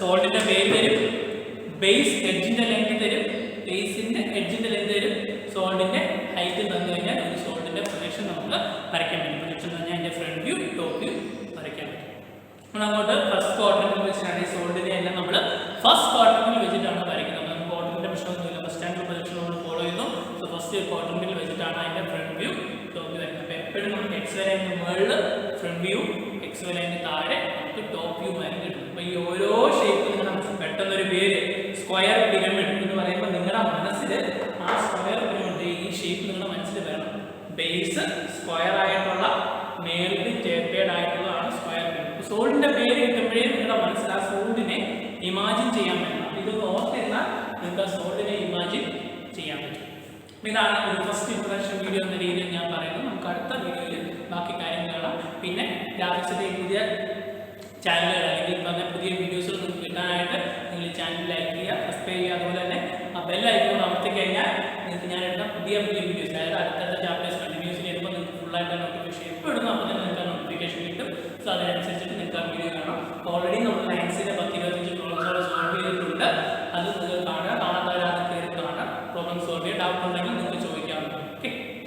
സോൾഡിന്റെ പേര് തരും, ബേസ് എഡ്ജിന്റെ ലെങ്ത് തരും, ബേസിന്റെ എഡ്ജിന്റെ ലെങ്ത് തരും, സോൾഡിന്റെ ഹൈറ്റ് തന്നു കഴിഞ്ഞാൽ ഒരു സോൾഡിന്റെ പ്രൊജക്ഷൻ നമുക്ക് വരയ്ക്കാൻ പറ്റും. പ്രൊജക്ഷൻ എന്ന് പറഞ്ഞാൽ അതിന്റെ ഫ്രണ്ട് വ്യൂ, ടോപ്പ് വ്യൂ വരയ്ക്കാൻ പറ്റും. നമ്മൾ അങ്ങോട്ട് ഫസ്റ്റ് ക്വാഡ്രന്റിൽ വെച്ചിട്ടാണ് ഈ സോൾഡിനെ എല്ലാം നമ്മൾ ഫസ്റ്റ് ക്വാഡ്രന്റിൽ വെച്ചിട്ടാണ് വരയ്ക്കുന്നത്. നമുക്ക് ക്വാഡ്രന്റിന്റെ പ്രശ്നമൊന്നുമില്ല, ഫസ്റ്റ് ആംഗിൾ പ്രൊജക്ഷൻ നമ്മൾ ഫോളോ ചെയ്യുന്നു. സോ ഫസ്റ്റ് ക്വാഡ്രന്റിൽ വെച്ചിട്ടാണ് അതിന്റെ ഫ്രണ്ട് വ്യൂ, ടോപ്പ് വ്യൂ വരുന്നത്. അപ്പോൾ എപ്പോഴും നമുക്ക് എക്സ് വൈ ലൈനിന് മുകളിൽ ഫ്രണ്ട് വ്യൂ, എക്സ് വൈ ലൈനിന് താഴെ നമുക്ക് ടോപ്പ് വ്യൂ ആയിട്ട് കിട്ടും. അപ്പോൾ ഈ ഓരോ ഷേപ്പിൽ നമുക്ക് പെട്ടെന്നൊരു പേര് സ്ക്വയർ പിരമിഡ് എന്ന് പറയുമ്പോൾ നിങ്ങളുടെ മനസ്സിൽ ആ സ്ക്വയർ പിരമിഡ് ഈ ഷേപ്പ് നിങ്ങളുടെ മനസ്സിൽ വരണം. ബേസ് സ്ക്വയർ ആയിട്ടുള്ള മേളിൽ ടേപ്പേഡ് ആയിട്ടുള്ളതാണ് സ്ക്വയർ പിരമിഡ്. സോൾഡിന്റെ പേര് കിട്ടുമ്പോഴേ നിങ്ങളുടെ മനസ്സിൽ ആ സോൾഡിനെ ഇമാജിൻ ചെയ്യാൻ പറ്റും. ഇതൊന്ന് ഓർത്തിരുന്നാൽ നിങ്ങൾക്ക് ആ സോൾഡിനെ ഇമാജിൻ ചെയ്യാൻ പറ്റും. ഇതാണ് ഒരു ഫസ്റ്റ് ഇൻട്രൊഡക്ഷൻ വീഡിയോ എന്ന രീതിയിൽ ഞാൻ പറയുന്നത്. നമുക്ക് അടുത്ത വീഡിയോയിൽ ബാക്കി കാര്യങ്ങൾ കാണാം. പിന്നെ ഗ്രാഫിക്സിന്റെ പുതിയ ചാനലുകൾ അല്ലെങ്കിൽ പറഞ്ഞ പുതിയ വീഡിയോസുകൾ നിങ്ങൾക്ക് കിട്ടാനായിട്ട് നിങ്ങൾ ഈ ചാനൽ ലൈക്ക് ചെയ്യുക, സബ്സ്ക്രൈബ് ചെയ്യുക. അതുപോലെ തന്നെ ആ ബെൽ ഐക്കൺ അമർത്തി കഴിഞ്ഞാൽ നിങ്ങൾക്ക് ഞാൻ ഇടുന്ന പുതിയ വീഡിയോസ്, അതായത് അടുത്തടുത്ത ചാപ്റ്റേഴ്സ് കണ്ടിന്യൂസ്ലി വരുമ്പോൾ നിങ്ങൾക്ക് ഫുള്ളായിട്ട് നോട്ടിഫിക്കേഷൻ എപ്പോൾ ഇടുന്നു അപ്പോൾ തന്നെ നിങ്ങൾക്ക് നോട്ടിഫിക്കേഷൻ കിട്ടും. സോ അതിനനുസരിച്ച്